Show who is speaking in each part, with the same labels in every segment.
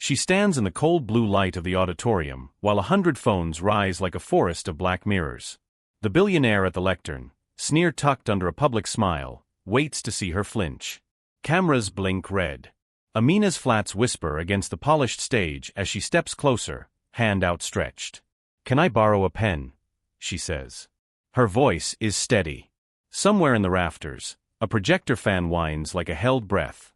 Speaker 1: She stands in the cold blue light of the auditorium, while 100 phones rise like a forest of black mirrors. The billionaire at the lectern, sneer tucked under a public smile, waits to see her flinch. Cameras blink red. Amina's flats whisper against the polished stage as she steps closer, hand outstretched. "Can I borrow a pen?" she says. Her voice is steady. Somewhere in the rafters, a projector fan whines like a held breath.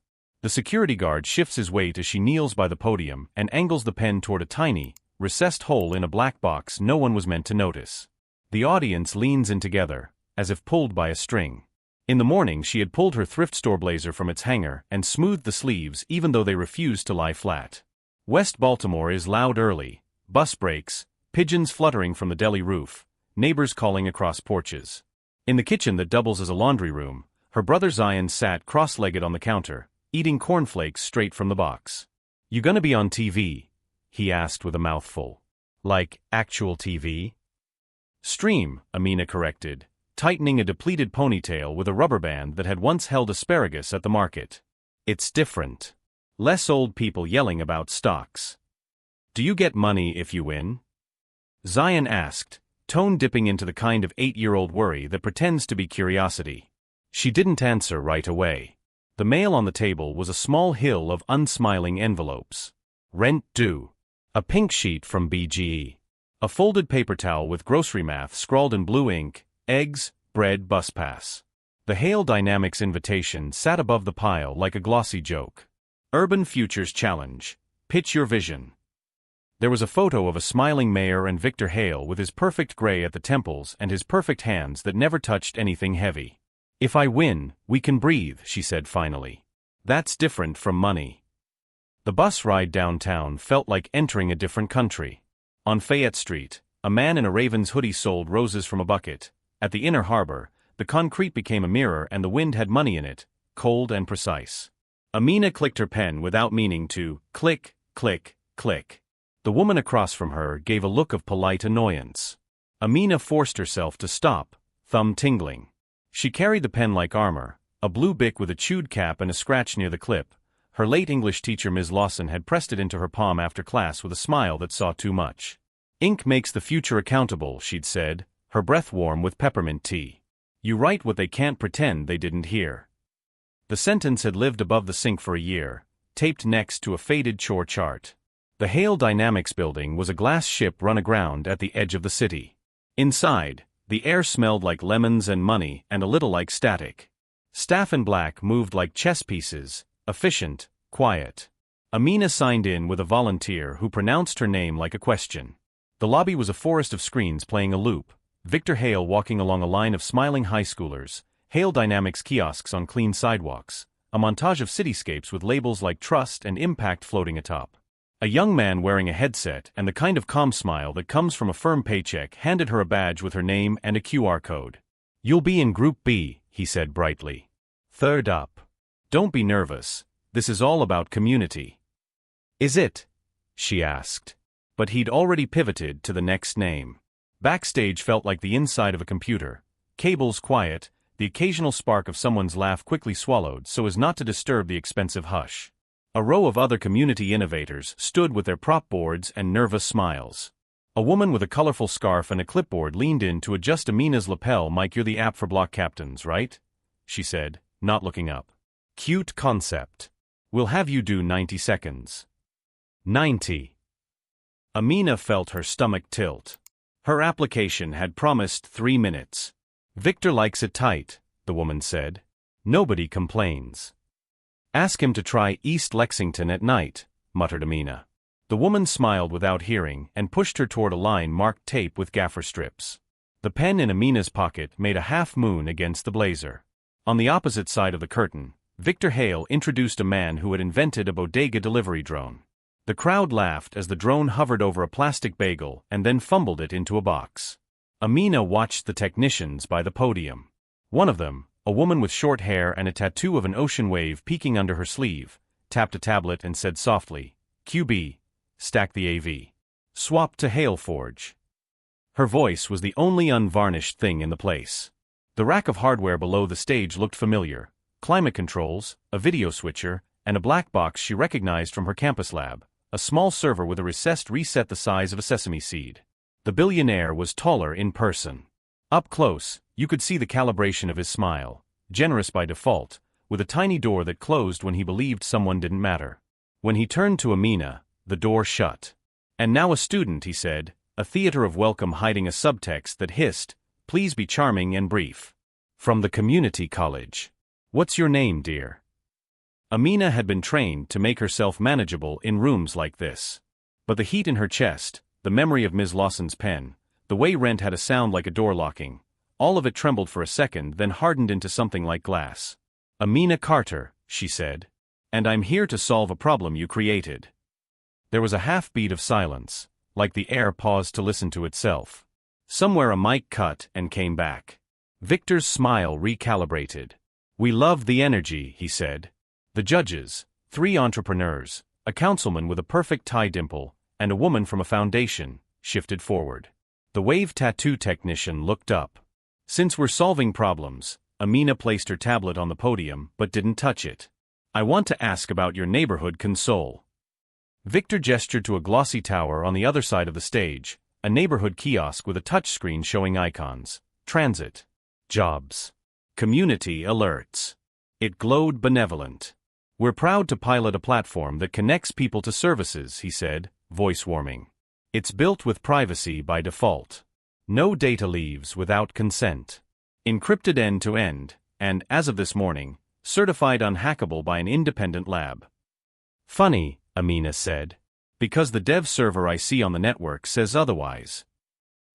Speaker 1: The security guard shifts his weight as she kneels by the podium and angles the pen toward a tiny, recessed hole in a black box no one was meant to notice. The audience leans in together, as if pulled by a string. In the morning she had pulled her thrift store blazer from its hanger and smoothed the sleeves even though they refused to lie flat. West Baltimore is loud early, bus brakes, pigeons fluttering from the deli roof, neighbors calling across porches. In the kitchen that doubles as a laundry room, her brother Zion sat cross-legged on the counter, eating cornflakes straight from the box. "You gonna be on TV?" he asked with a mouthful. "Like, actual TV?" "Stream," Amina corrected, tightening a depleted ponytail with a rubber band that had once held asparagus at the market. "It's different. Less old people yelling about stocks." "Do you get money if you win?" Zion asked, tone dipping into the kind of 8-year-old worry that pretends to be curiosity. She didn't answer right away. The mail on the table was a small hill of unsmiling envelopes. Rent due. A pink sheet from BGE. A folded paper towel with grocery math scrawled in blue ink, eggs, bread, bus pass. The Hale Dynamics invitation sat above the pile like a glossy joke. Urban Futures Challenge. Pitch your vision. There was a photo of a smiling mayor and Victor Hale with his perfect gray at the temples and his perfect hands that never touched anything heavy. "If I win, we can breathe," she said finally. "That's different from money." The bus ride downtown felt like entering a different country. On Fayette Street, a man in a Ravens hoodie sold roses from a bucket. At the inner harbor, the concrete became a mirror and the wind had money in it, cold and precise. Amina clicked her pen without meaning to. Click, click, click. The woman across from her gave a look of polite annoyance. Amina forced herself to stop, thumb tingling. She carried the pen like armor, a blue bic with a chewed cap and a scratch near the clip. Her late English teacher Ms. Lawson had pressed it into her palm after class with a smile that saw too much. "Ink makes the future accountable," she'd said, her breath warm with peppermint tea. "You write what they can't pretend they didn't hear." The sentence had lived above the sink for a year, taped next to a faded chore chart. The Hale Dynamics building was a glass ship run aground at the edge of the city. Inside, the air smelled like lemons and money and a little like static. Staff in black moved like chess pieces, efficient, quiet. Amina signed in with a volunteer who pronounced her name like a question. The lobby was a forest of screens playing a loop, Victor Hale walking along a line of smiling high schoolers, Hale Dynamics kiosks on clean sidewalks, a montage of cityscapes with labels like Trust and Impact floating atop. A young man wearing a headset and the kind of calm smile that comes from a firm paycheck handed her a badge with her name and a QR code. "You'll be in Group B," he said brightly. "Third up. Don't be nervous, this is all about community." "Is it?" she asked. But he'd already pivoted to the next name. Backstage felt like the inside of a computer. Cables quiet, the occasional spark of someone's laugh quickly swallowed so as not to disturb the expensive hush. A row of other community innovators stood with their prop boards and nervous smiles. A woman with a colorful scarf and a clipboard leaned in to adjust Amina's lapel. "Mike, you're the app for block captains, right?" she said, not looking up. "Cute concept. We'll have you do 90 seconds. 90. Amina felt her stomach tilt. Her application had promised 3 minutes. "Victor likes it tight," the woman said. "Nobody complains." "Ask him to try East Lexington at night," muttered Amina. The woman smiled without hearing and pushed her toward a line marked tape with gaffer strips. The pen in Amina's pocket made a half-moon against the blazer. On the opposite side of the curtain, Victor Hale introduced a man who had invented a bodega delivery drone. The crowd laughed as the drone hovered over a plastic bagel and then fumbled it into a box. Amina watched the technicians by the podium. One of them, a woman with short hair and a tattoo of an ocean wave peeking under her sleeve, tapped a tablet and said softly, "QB, stack the AV. Swap to Haleforge." Her voice was the only unvarnished thing in the place. The rack of hardware below the stage looked familiar. Climate controls, a video switcher, and a black box she recognized from her campus lab, a small server with a recessed reset the size of a sesame seed. The billionaire was taller in person. Up close, you could see the calibration of his smile, generous by default, with a tiny door that closed when he believed someone didn't matter. When he turned to Amina, the door shut. "And now a student," he said, a theater of welcome hiding a subtext that hissed, "Please be charming and brief. From the community college. What's your name, dear?" Amina had been trained to make herself manageable in rooms like this. But the heat in her chest, the memory of Ms. Lawson's pen, the way Rent had a sound like a door locking, all of it trembled for a second then hardened into something like glass. "Amina Carter," she said. "And I'm here to solve a problem you created." There was a half-beat of silence, like the air paused to listen to itself. Somewhere a mic cut and came back. Victor's smile recalibrated. "We love the energy," he said. The judges, 3 entrepreneurs, a councilman with a perfect tie dimple, and a woman from a foundation, shifted forward. The wave tattoo technician looked up. "Since we're solving problems," Amina placed her tablet on the podium but didn't touch it. "I want to ask about your neighborhood console." Victor gestured to a glossy tower on the other side of the stage, a neighborhood kiosk with a touchscreen showing icons, transit, jobs, community alerts. It glowed benevolent. "We're proud to pilot a platform that connects people to services," he said, voice warming. "It's built with privacy by default. No data leaves without consent. Encrypted end-to-end, and, as of this morning, certified unhackable by an independent lab." "Funny," Amina said. "Because the dev server I see on the network says otherwise."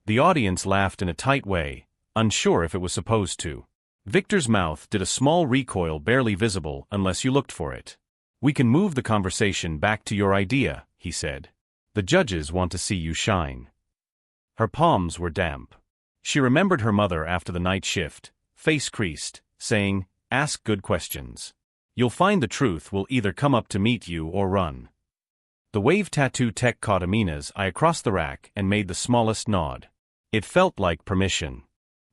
Speaker 1: The audience laughed in a tight way, unsure if it was supposed to. Victor's mouth did a small recoil barely visible unless you looked for it. "We can move the conversation back to your idea," he said. "The judges want to see you shine." Her palms were damp. She remembered her mother after the night shift, face creased, saying, "Ask good questions. You'll find the truth will either come up to meet you or run." The wave tattoo tech caught Amina's eye across the rack and made the smallest nod. It felt like permission.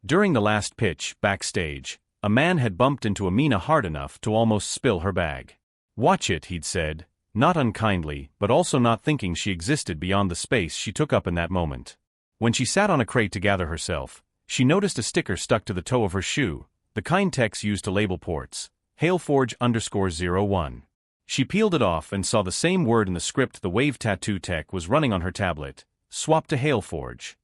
Speaker 1: During the last pitch, backstage, a man had bumped into Amina hard enough to almost spill her bag. "Watch it," he'd said, not unkindly but also not thinking she existed beyond the space she took up in that moment. When she sat on a crate to gather herself, she noticed a sticker stuck to the toe of her shoe, the kind text used to label ports, Hailforge_01. She peeled it off and saw the same word in the script the wave tattoo tech was running on her tablet, swap to Hailforge.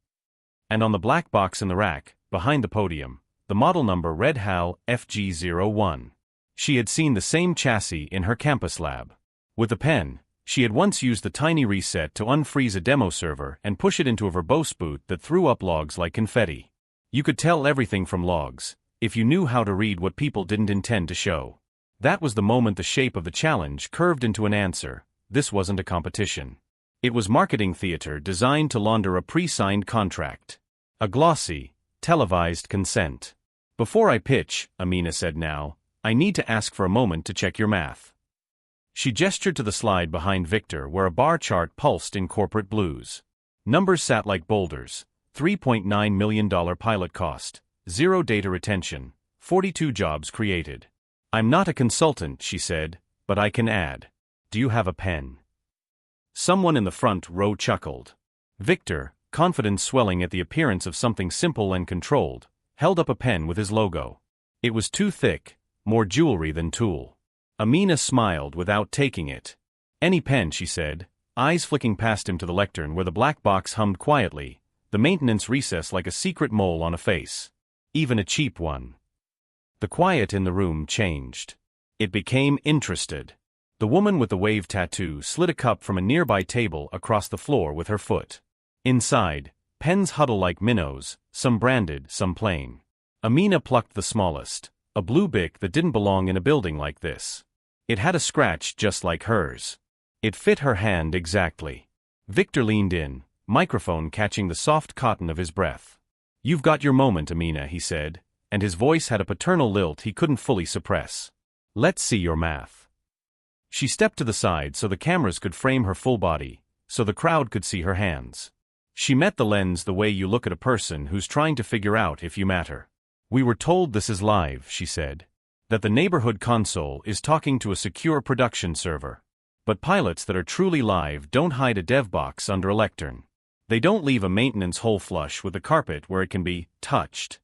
Speaker 1: And on the black box in the rack, behind the podium, the model number read HAL FG01. She had seen the same chassis in her campus lab. With a pen, she had once used the tiny reset to unfreeze a demo server and push it into a verbose boot that threw up logs like confetti. You could tell everything from logs, if you knew how to read what people didn't intend to show. That was the moment the shape of the challenge curved into an answer. This wasn't a competition. It was marketing theater designed to launder a pre-signed contract. A glossy, televised consent. "Before I pitch," Amina said now, "I need to ask for a moment to check your math." She gestured to the slide behind Victor where a bar chart pulsed in corporate blues. Numbers sat like boulders. $3.9 million pilot cost. 0 data retention. 42 jobs created. "I'm not a consultant," she said, "but I can add. Do you have a pen?" Someone in the front row chuckled. Victor, confidence swelling at the appearance of something simple and controlled, held up a pen with his logo. It was too thick, more jewelry than tool. Amina smiled without taking it. "Any pen," she said, eyes flicking past him to the lectern where the black box hummed quietly, the maintenance recess like a secret mole on a face. "Even a cheap one." The quiet in the room changed. It became interested. The woman with the wave tattoo slid a cup from a nearby table across the floor with her foot. Inside, pens huddle like minnows, some branded, some plain. Amina plucked the smallest, a blue Bic that didn't belong in a building like this. It had a scratch just like hers. It fit her hand exactly. Victor leaned in, microphone catching the soft cotton of his breath. "You've got your moment, Amina," he said, and his voice had a paternal lilt he couldn't fully suppress. "Let's see your math." She stepped to the side so the cameras could frame her full body, so the crowd could see her hands. She met the lens the way you look at a person who's trying to figure out if you matter. "We were told this is live," she said. "That the neighborhood console is talking to a secure production server. But pilots that are truly live don't hide a dev box under a lectern. They don't leave a maintenance hole flush with the carpet where it can be touched.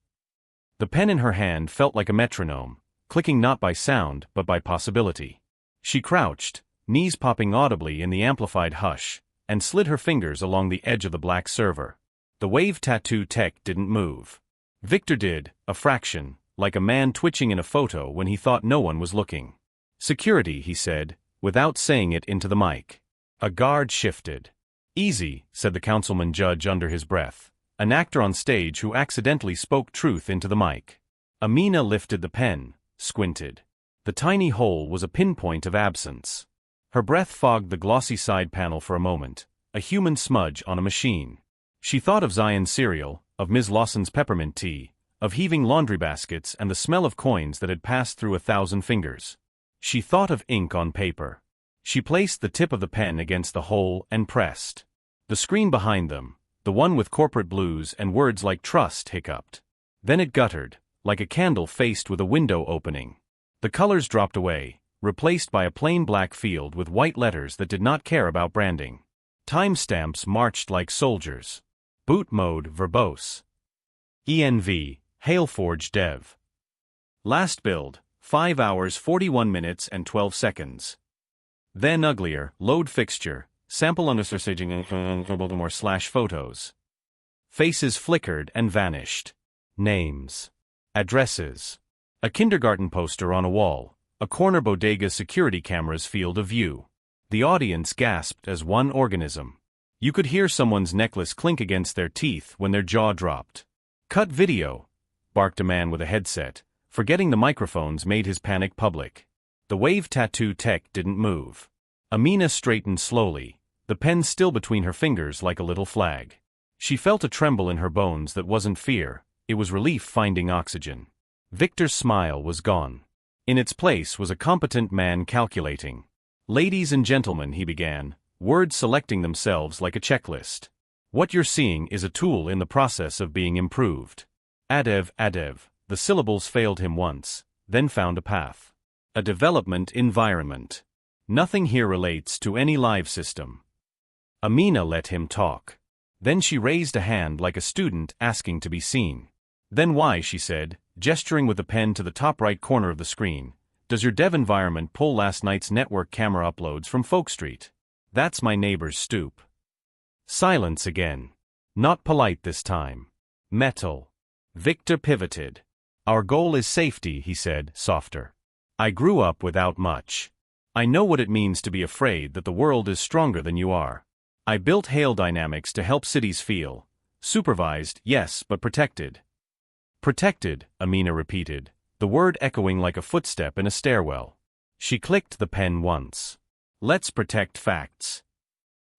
Speaker 1: The pen in her hand felt like a metronome, clicking not by sound but by possibility. She crouched, knees popping audibly in the amplified hush, and slid her fingers along the edge of the black server. The wave tattoo tech didn't move. Victor did, a fraction, like a man twitching in a photo when he thought no one was looking. "Security," he said, without saying it into the mic. A guard shifted. "Easy," said the councilman judge under his breath, an actor on stage who accidentally spoke truth into the mic. Amina lifted the pen, squinted. The tiny hole was a pinpoint of absence. Her breath fogged the glossy side panel for a moment, a human smudge on a machine. She thought of Zion's cereal, of Ms. Lawson's peppermint tea, of heaving laundry baskets and the smell of coins that had passed through 1,000 fingers. She thought of ink on paper. She placed the tip of the pen against the hole and pressed. The screen behind them, the one with corporate blues and words like trust, hiccuped. Then it guttered, like a candle faced with a window opening. The colors dropped away, replaced by a plain black field with white letters that did not care about branding. Timestamps marched like soldiers. Boot mode verbose. ENV, Hailforge dev. Last build, 5 hours 41 minutes and 12 seconds. Then uglier, load fixture, sample understaging /photos. Faces flickered and vanished. Names. Addresses. A kindergarten poster on a wall, a corner bodega security camera's field of view. The audience gasped as one organism. You could hear someone's necklace clink against their teeth when their jaw dropped. "Cut video," barked a man with a headset. Forgetting the microphones made his panic public. The wave tattoo tech didn't move. Amina straightened slowly, the pen still between her fingers like a little flag. She felt a tremble in her bones that wasn't fear, it was relief finding oxygen. Victor's smile was gone. In its place was a competent man calculating. "Ladies and gentlemen," he began, words selecting themselves like a checklist. "What you're seeing is a tool in the process of being improved." Adev, the syllables failed him once, then found a path. A development environment. Nothing here relates to any live system. Amina let him talk. Then she raised a hand like a student asking to be seen. "Then why," she said, gesturing with the pen to the top right corner of the screen, "does your dev environment pull last night's network camera uploads from Folk Street? That's my neighbor's stoop." Silence again. Not polite this time. Metal. Victor pivoted. "Our goal is safety," he said, softer. "I grew up without much. I know what it means to be afraid that the world is stronger than you are. I built hail dynamics to help cities feel supervised, yes, but protected." "Protected," Amina repeated, the word echoing like a footstep in a stairwell. She clicked the pen once. "Let's protect facts."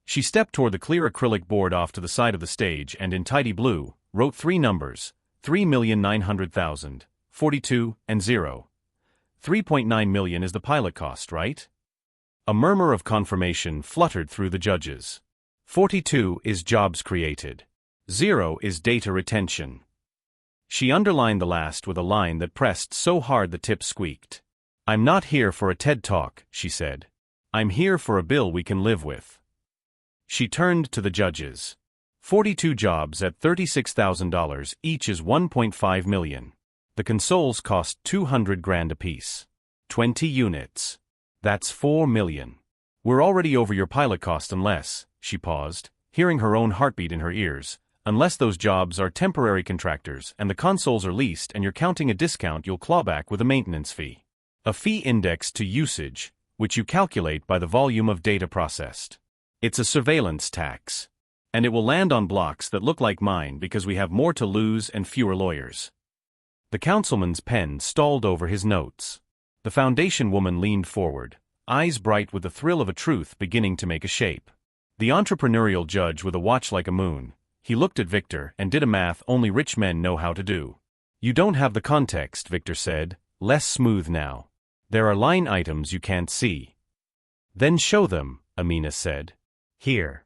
Speaker 1: She stepped toward the clear acrylic board off to the side of the stage and in tidy blue, wrote 3 numbers, 3,900,000, 42, and 0. 3.9 million is the pilot cost, right? A murmur of confirmation fluttered through the judges. 42 is jobs created. 0 is data retention. She underlined the last with a line that pressed so hard the tip squeaked. "I'm not here for a TED Talk," she said. "I'm here for a bill we can live with." She turned to the judges. 42 jobs at $36,000 each is 1.5 million. The consoles cost 200 grand apiece. 20 units. That's 4 million. We're already over your pilot cost unless, she paused, hearing her own heartbeat in her ears, unless those jobs are temporary contractors and the consoles are leased and you're counting a discount you'll claw back with a maintenance fee. A fee indexed to usage, which you calculate by the volume of data processed. It's a surveillance tax. And it will land on blocks that look like mine because we have more to lose and fewer lawyers. The councilman's pen stalled over his notes. The foundation woman leaned forward, eyes bright with the thrill of a truth beginning to make a shape. The entrepreneurial judge with a watch like a moon, he looked at Victor and did a math only rich men know how to do. "You don't have the context," Victor said, less smooth now. "There are line items you can't see." "Then show them," Amina said. "Here."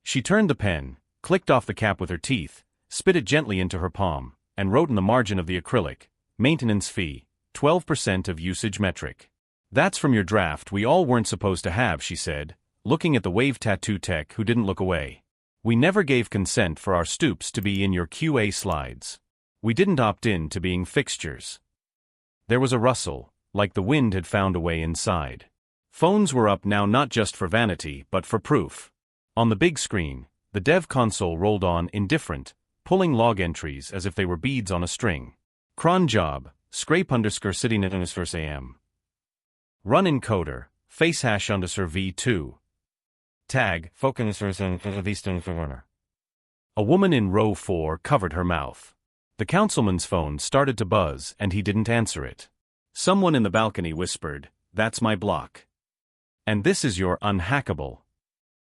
Speaker 1: She turned the pen, clicked off the cap with her teeth, spit it gently into her palm, and wrote in the margin of the acrylic, "Maintenance fee, 12% of usage metric." That's from your draft we all weren't supposed to have, she said, looking at the wave tattoo tech who didn't look away. We never gave consent for our stoops to be in your QA slides. We didn't opt in to being fixtures. There was a rustle, like the wind had found a way inside. Phones were up now, not just for vanity but for proof. On the big screen, the dev console rolled on indifferent, pulling log entries as if they were beads on a string. Cron job, scrape underscore sitting at underscore am. Run encoder, face hash underscore v2. Tag, focus runner. A woman in row 4 covered her mouth. The councilman's phone started to buzz and he didn't answer it. Someone in the balcony whispered, "That's my block." "And this is your unhackable?"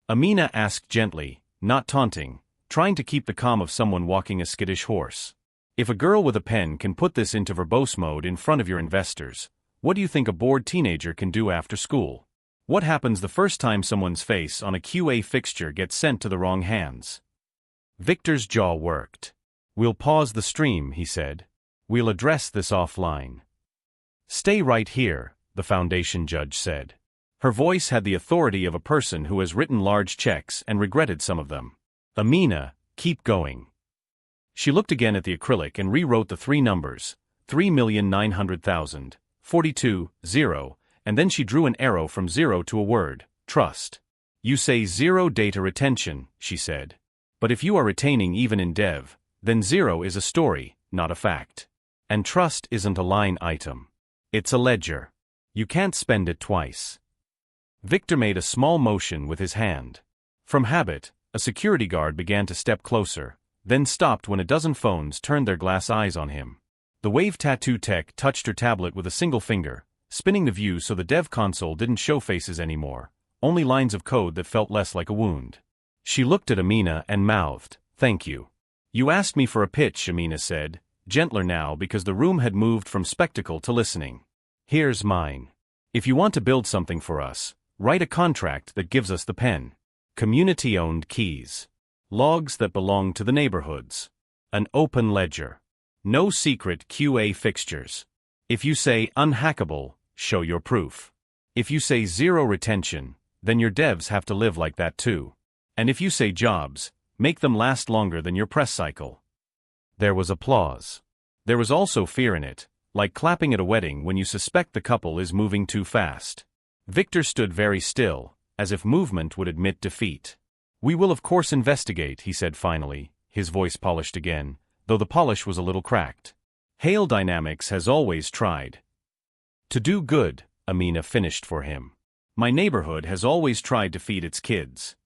Speaker 1: Amina asked gently, not taunting, trying to keep the calm of someone walking a skittish horse. "If a girl with a pen can put this into verbose mode in front of your investors, what do you think a bored teenager can do after school? What happens the first time someone's face on a QA fixture gets sent to the wrong hands?" Victor's jaw worked. "We'll pause the stream," he said. "We'll address this offline." "Stay right here," the foundation judge said. Her voice had the authority of a person who has written large checks and regretted some of them. "Amina, keep going." She looked again at the acrylic and rewrote the 3 numbers, 3,900,000, 42, 0, and then she drew an arrow from 0 to a word, trust. "You say 0 data retention," she said. "But if you are retaining even in dev, then 0 is a story, not a fact. And trust isn't a line item. It's a ledger. You can't spend it twice." Victor made a small motion with his hand. From habit, a security guard began to step closer, then stopped when a dozen phones turned their glass eyes on him. The wave tattoo tech touched her tablet with a single finger, spinning the view so the dev console didn't show faces anymore, only lines of code that felt less like a wound. She looked at Amina and mouthed, "Thank you." "You asked me for a pitch," Amina said, gentler now because the room had moved from spectacle to listening. "Here's mine. If you want to build something for us, write a contract that gives us the pen. Community-owned keys. Logs that belong to the neighborhoods. An open ledger. No secret QA fixtures. If you say unhackable, show your proof. If you say 0 retention, then your devs have to live like that too. And if you say jobs, make them last longer than your press cycle." There was applause. There was also fear in it, like clapping at a wedding when you suspect the couple is moving too fast. Victor stood very still, as if movement would admit defeat. "We will of course investigate," he said finally, his voice polished again, though the polish was a little cracked. "Hail Dynamics has always tried to do good," Amina finished for him. "My neighborhood has always tried to feed its kids."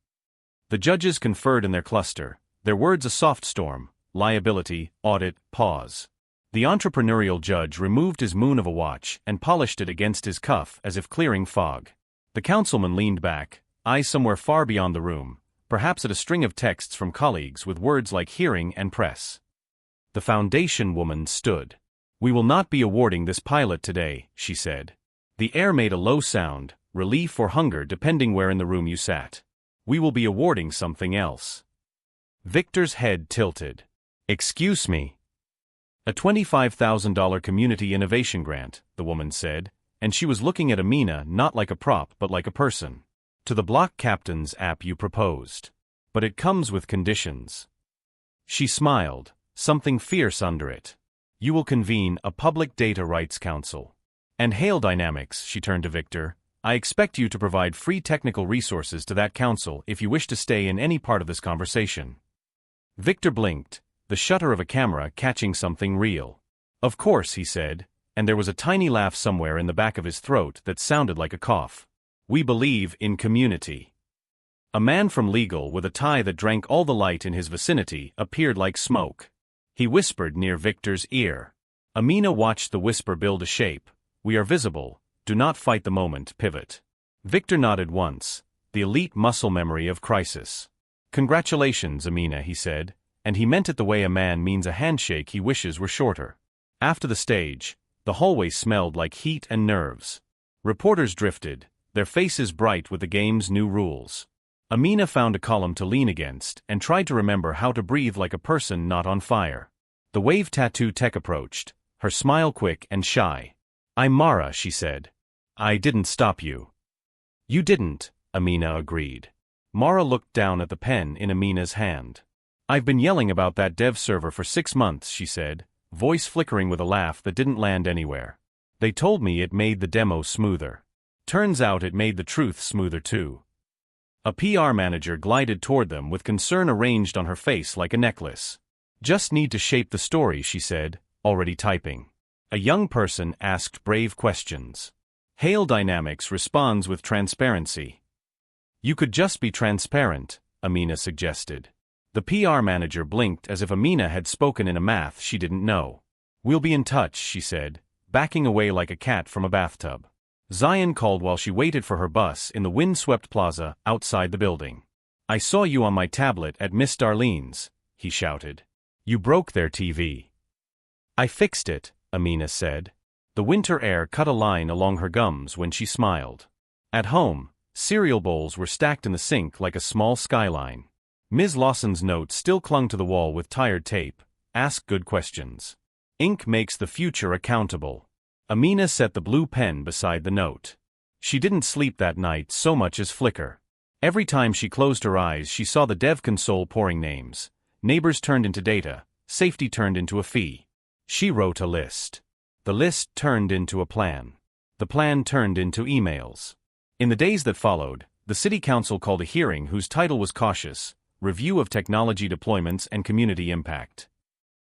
Speaker 1: The judges conferred in their cluster, their words a soft storm, liability, audit, pause. The entrepreneurial judge removed his moon of a watch and polished it against his cuff as if clearing fog. The councilman leaned back, eyes somewhere far beyond the room, perhaps at a string of texts from colleagues with words like hearing and press. The foundation woman stood. "We will not be awarding this pilot today," she said. The air made a low sound, relief or hunger depending where in the room you sat. "We will be awarding something else." Victor's head tilted. "Excuse me." "A $25,000 community innovation grant," the woman said, and she was looking at Amina not like a prop but like a person. "To the block captain's app you proposed. But it comes with conditions." She smiled, something fierce under it. "You will convene a public data rights council. And Hail Dynamics," she turned to Victor, "I expect you to provide free technical resources to that council if you wish to stay in any part of this conversation." Victor blinked, the shutter of a camera catching something real. "Of course," he said, and there was a tiny laugh somewhere in the back of his throat that sounded like a cough. "We believe in community." A man from legal with a tie that drank all the light in his vicinity appeared like smoke. He whispered near Victor's ear. Amina watched the whisper build a shape. "We are visible, do not fight the moment, pivot." Victor nodded once, the elite muscle memory of crisis. "Congratulations, Amina," he said, and he meant it the way a man means a handshake he wishes were shorter. After the stage, the hallway smelled like heat and nerves. Reporters drifted, their faces bright with the game's new rules. Amina found a column to lean against and tried to remember how to breathe like a person not on fire. The wave tattoo tech approached, her smile quick and shy. "I'm Mara," she said. I didn't stop you. You didn't, Amina agreed. Mara looked down at the pen in Amina's hand. I've been yelling about that dev server for 6 months, she said, voice flickering with a laugh that didn't land anywhere. They told me it made the demo smoother. Turns out it made the truth smoother too. A PR manager glided toward them with concern arranged on her face like a necklace. Just need to shape the story, she said, already typing. A young person asked brave questions. Hail Dynamics responds with transparency. You could just be transparent, Amina suggested. The PR manager blinked as if Amina had spoken in a math she didn't know. We'll be in touch, she said, backing away like a cat from a bathtub. Zion called while she waited for her bus in the wind-swept plaza outside the building. I saw you on my tablet at Miss Darlene's, he shouted. You broke their TV. I fixed it, Amina said. The winter air cut a line along her gums when she smiled. At home, cereal bowls were stacked in the sink like a small skyline. Ms. Lawson's note still clung to the wall with tired tape. Ask good questions. Ink makes the future accountable. Amina set the blue pen beside the note. She didn't sleep that night so much as flicker. Every time she closed her eyes she saw the dev console pouring names. Neighbors turned into data, safety turned into a fee. She wrote a list. The list turned into a plan. The plan turned into emails. In the days that followed, the city council called a hearing whose title was cautious, Review of Technology Deployments and Community Impact.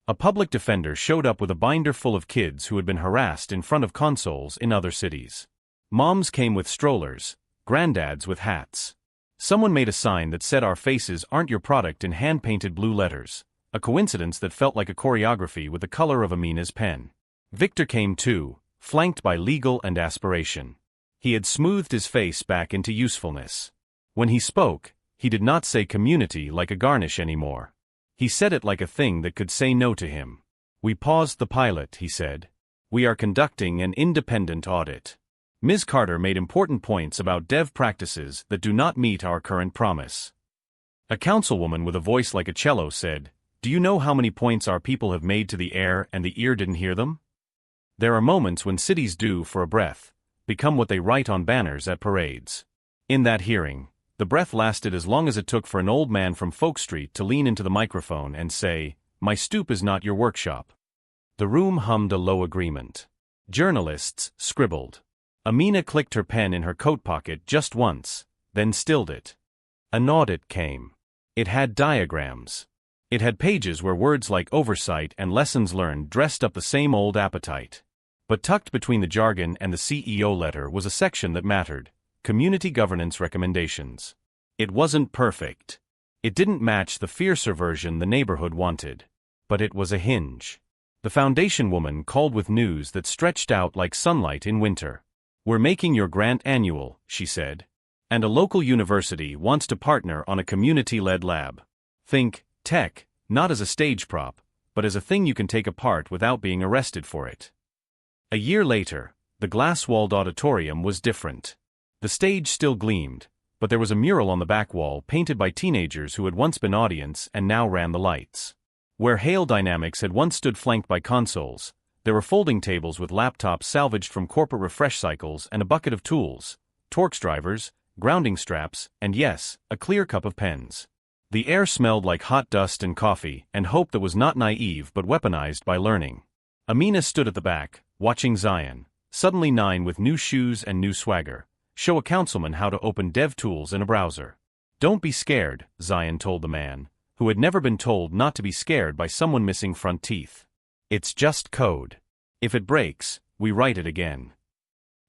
Speaker 1: A public defender showed up with a binder full of kids who had been harassed in front of consoles in other cities. Moms came with strollers, granddads with hats. Someone made a sign that said our faces aren't your product in hand-painted blue letters, a coincidence that felt like a choreography with the color of Amina's pen. Victor came too, flanked by legal and aspiration. He had smoothed his face back into usefulness. When he spoke, he did not say community like a garnish anymore. He said it like a thing that could say no to him. We paused the pilot, he said. We are conducting an independent audit. Ms. Carter made important points about dev practices that do not meet our current promise. A councilwoman with a voice like a cello said, Do you know how many points our people have made to the air and the ear didn't hear them? There are moments when cities do, for a breath, become what they write on banners at parades. In that hearing, the breath lasted as long as it took for an old man from Folk Street to lean into the microphone and say, My stoop is not your workshop. The room hummed a low agreement. Journalists scribbled. Amina clicked her pen in her coat pocket just once, then stilled it. An audit came. It had diagrams. It had pages where words like oversight and lessons learned dressed up the same old appetite. But tucked between the jargon and the CEO letter was a section that mattered. Community governance recommendations. It wasn't perfect. It didn't match the fiercer version the neighborhood wanted. But it was a hinge. The foundation woman called with news that stretched out like sunlight in winter. We're making your grant annual, she said. And a local university wants to partner on a community-led lab. Think tech, not as a stage prop, but as a thing you can take apart without being arrested for it. A year later, the glass-walled auditorium was different. The stage still gleamed, but there was a mural on the back wall painted by teenagers who had once been audience and now ran the lights. Where Hail Dynamics had once stood flanked by consoles, there were folding tables with laptops salvaged from corporate refresh cycles and a bucket of tools, Torx drivers, grounding straps, and yes, a clear cup of pens. The air smelled like hot dust and coffee and hope that was not naive but weaponized by learning. Amina stood at the back, watching Zion, suddenly 9 with new shoes and new swagger, show a councilman how to open dev tools in a browser. Don't be scared, Zion told the man, who had never been told not to be scared by someone missing front teeth. It's just code. If it breaks, we write it again.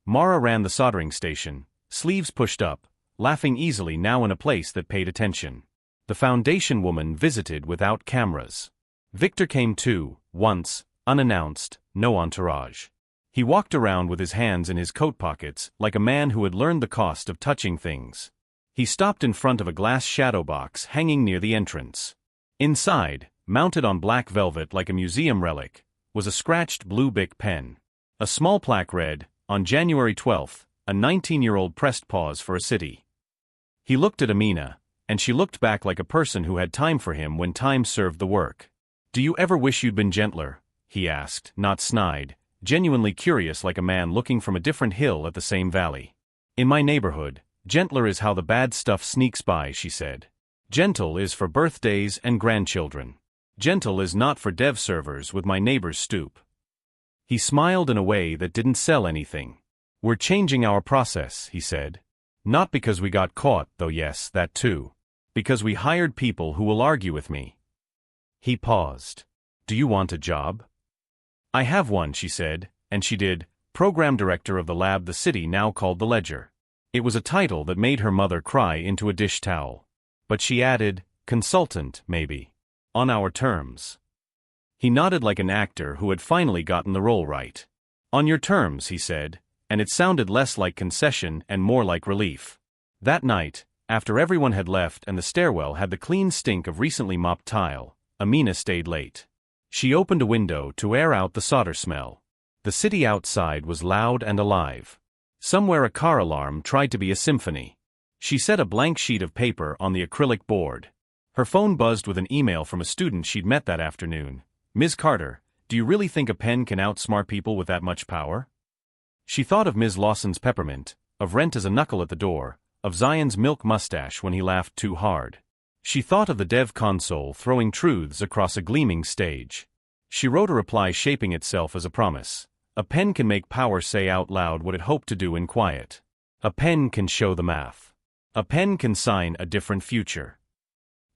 Speaker 1: Mara ran the soldering station, sleeves pushed up, laughing easily now in a place that paid attention. The foundation woman visited without cameras. Victor came too, once, unannounced, no entourage. He walked around with his hands in his coat pockets like a man who had learned the cost of touching things. He stopped in front of a glass shadow box hanging near the entrance. Inside, mounted on black velvet like a museum relic, was a scratched blue Bic pen. A small plaque read, On January 12th, a 19-year-old pressed pause for a city. He looked at Amina, and she looked back like a person who had time for him when time served the work. Do you ever wish you'd been gentler? He asked, not snide, genuinely curious like a man looking from a different hill at the same valley. In my neighborhood, gentler is how the bad stuff sneaks by, she said. Gentle is for birthdays and grandchildren. Gentle is not for dev servers with my neighbor's stoop. He smiled in a way that didn't sell anything. We're changing our process, he said. Not because we got caught, though yes, that too. Because we hired people who will argue with me. He paused. Do you want a job? I have one, she said, and she did, program director of the lab the city now called the Ledger. It was a title that made her mother cry into a dish towel. But she added, consultant, maybe. On our terms. He nodded like an actor who had finally gotten the role right. On your terms, he said, and it sounded less like concession and more like relief. That night, after everyone had left and the stairwell had the clean stink of recently mopped tile, Amina stayed late. She opened a window to air out the solder smell. The city outside was loud and alive. Somewhere a car alarm tried to be a symphony. She set a blank sheet of paper on the acrylic board. Her phone buzzed with an email from a student she'd met that afternoon. Ms. Carter, do you really think a pen can outsmart people with that much power? She thought of Ms. Lawson's peppermint, of Rent as a knuckle at the door, of Zion's milk mustache when he laughed too hard. She thought of the dev console throwing truths across a gleaming stage. She wrote a reply shaping itself as a promise. A pen can make power say out loud what it hoped to do in quiet. A pen can show the math. A pen can sign a different future.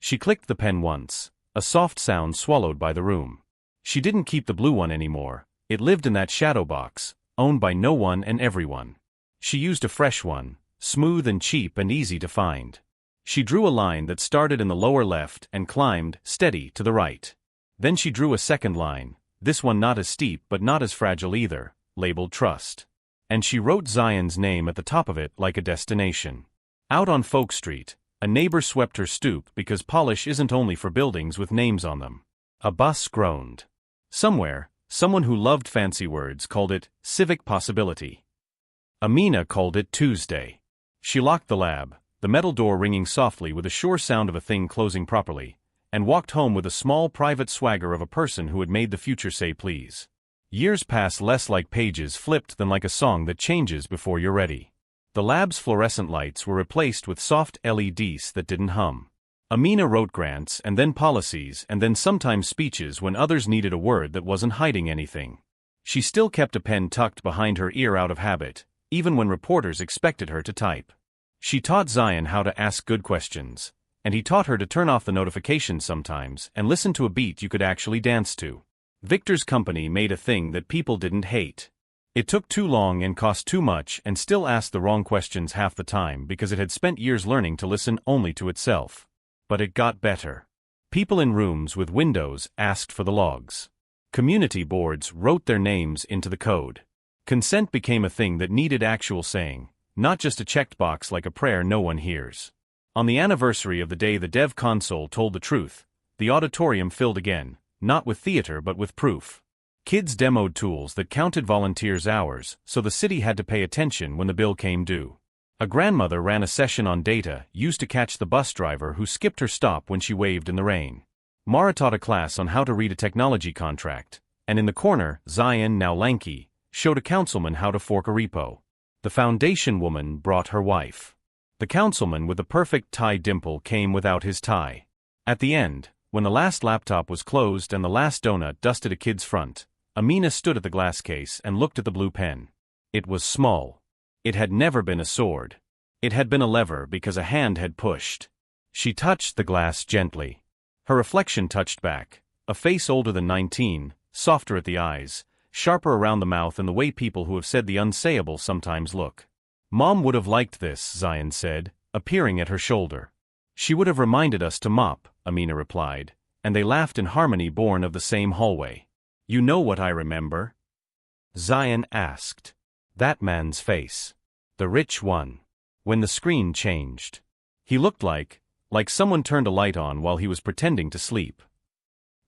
Speaker 1: She clicked the pen once, a soft sound swallowed by the room. She didn't keep the blue one anymore. It lived in that shadow box, owned by no one and everyone. She used a fresh one, smooth and cheap and easy to find. She drew a line that started in the lower left and climbed, steady, to the right. Then she drew a second line, this one not as steep but not as fragile either, labeled Trust. And she wrote Zion's name at the top of it like a destination. Out on Folk Street, a neighbor swept her stoop because polish isn't only for buildings with names on them. A bus groaned. Somewhere, someone who loved fancy words called it civic possibility. Amina called it Tuesday. She locked the lab, the metal door ringing softly with a sure sound of a thing closing properly, and walked home with a small private swagger of a person who had made the future say please. Years passed less like pages flipped than like a song that changes before you're ready. The lab's fluorescent lights were replaced with soft LEDs that didn't hum. Amina wrote grants and then policies and then sometimes speeches when others needed a word that wasn't hiding anything. She still kept a pen tucked behind her ear out of habit, even when reporters expected her to type. She taught Zion how to ask good questions, and he taught her to turn off the notifications sometimes and listen to a beat you could actually dance to. Victor's company made a thing that people didn't hate. It took too long and cost too much and still asked the wrong questions half the time because it had spent years learning to listen only to itself. But it got better. People in rooms with windows asked for the logs. Community boards wrote their names into the code. Consent became a thing that needed actual saying, not just a checked box like a prayer no one hears. On the anniversary of the day the dev console told the truth, the auditorium filled again, not with theater but with proof. Kids demoed tools that counted volunteers' hours, so the city had to pay attention when the bill came due. A grandmother ran a session on data used to catch the bus driver who skipped her stop when she waved in the rain. Mara taught a class on how to read a technology contract, and in the corner, Zion, now lanky, showed a councilman how to fork a repo. The foundation woman brought her wife. The councilman with the perfect tie dimple came without his tie. At the end, when the last laptop was closed and the last donut dusted a kid's front, Amina stood at the glass case and looked at the blue pen. It was small. It had never been a sword. It had been a lever because a hand had pushed. She touched the glass gently. Her reflection touched back, a face older than 19, softer at the eyes, sharper around the mouth in the way people who have said the unsayable sometimes look. Mom would have liked this, Zion said, appearing at her shoulder. She would have reminded us to mop, Amina replied, and they laughed in harmony born of the same hallway. You know what I remember? Zion asked. That man's face. The rich one. When the screen changed. He looked like someone turned a light on while he was pretending to sleep.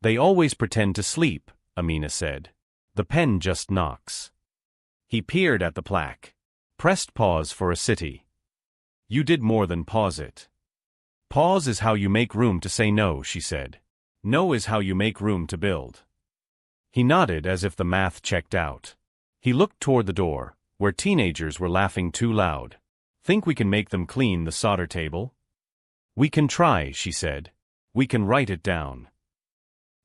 Speaker 1: They always pretend to sleep, Amina said. The pen just knocks. He peered at the plaque. Pressed pause for a city. You did more than pause it. Pause is how you make room to say no, she said. No is how you make room to build. He nodded as if the math checked out. He looked toward the door, where teenagers were laughing too loud. Think we can make them clean the solder table? We can try, she said. We can write it down.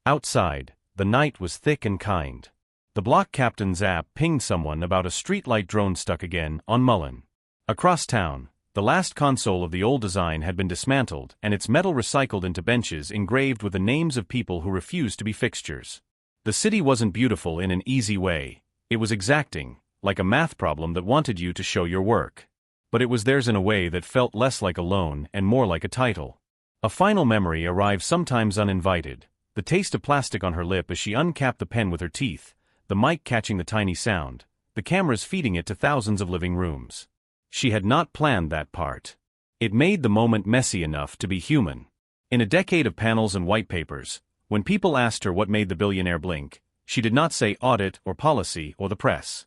Speaker 1: Outside, the night was thick and kind. The block captain's app pinged someone about a streetlight drone stuck again on Mullen. Across town, the last console of the old design had been dismantled and its metal recycled into benches engraved with the names of people who refused to be fixtures. The city wasn't beautiful in an easy way. It was exacting, like a math problem that wanted you to show your work. But it was theirs in a way that felt less like a loan and more like a title. A final memory arrived sometimes uninvited, the taste of plastic on her lip as she uncapped the pen with her teeth, the mic catching the tiny sound, the cameras feeding it to thousands of living rooms. She had not planned that part. It made the moment messy enough to be human. In a decade of panels and white papers, when people asked her what made the billionaire blink, she did not say audit or policy or the press.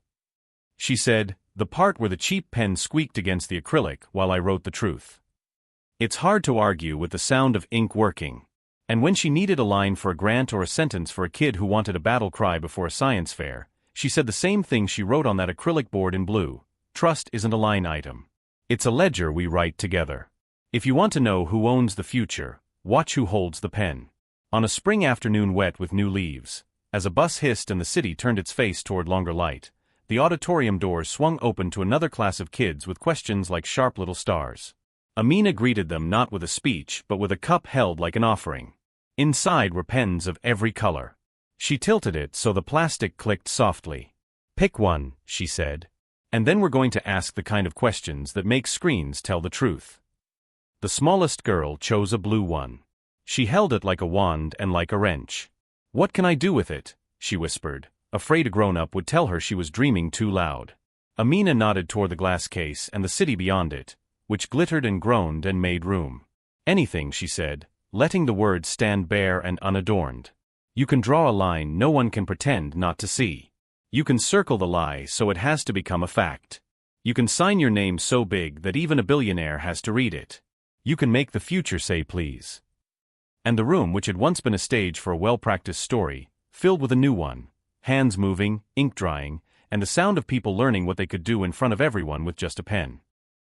Speaker 1: She said, the part where the cheap pen squeaked against the acrylic while I wrote the truth. It's hard to argue with the sound of ink working. And when she needed a line for a grant or a sentence for a kid who wanted a battle cry before a science fair, she said the same thing she wrote on that acrylic board in blue. Trust isn't a line item. It's a ledger we write together. If you want to know who owns the future, watch who holds the pen. On a spring afternoon wet with new leaves, as a bus hissed and the city turned its face toward longer light, the auditorium doors swung open to another class of kids with questions like sharp little stars. Amina greeted them not with a speech but with a cup held like an offering. Inside were pens of every color. She tilted it so the plastic clicked softly. Pick one, she said. And then we're going to ask the kind of questions that make screens tell the truth. The smallest girl chose a blue one. She held it like a wand and like a wrench. What can I do with it? She whispered, afraid a grown-up would tell her she was dreaming too loud. Amina nodded toward the glass case and the city beyond it, which glittered and groaned and made room. Anything, she said, letting the words stand bare and unadorned. You can draw a line no one can pretend not to see. You can circle the lie so it has to become a fact. You can sign your name so big that even a billionaire has to read it. You can make the future say please. And the room, which had once been a stage for a well-practiced story, filled with a new one, hands moving, ink drying, and the sound of people learning what they could do in front of everyone with just a pen.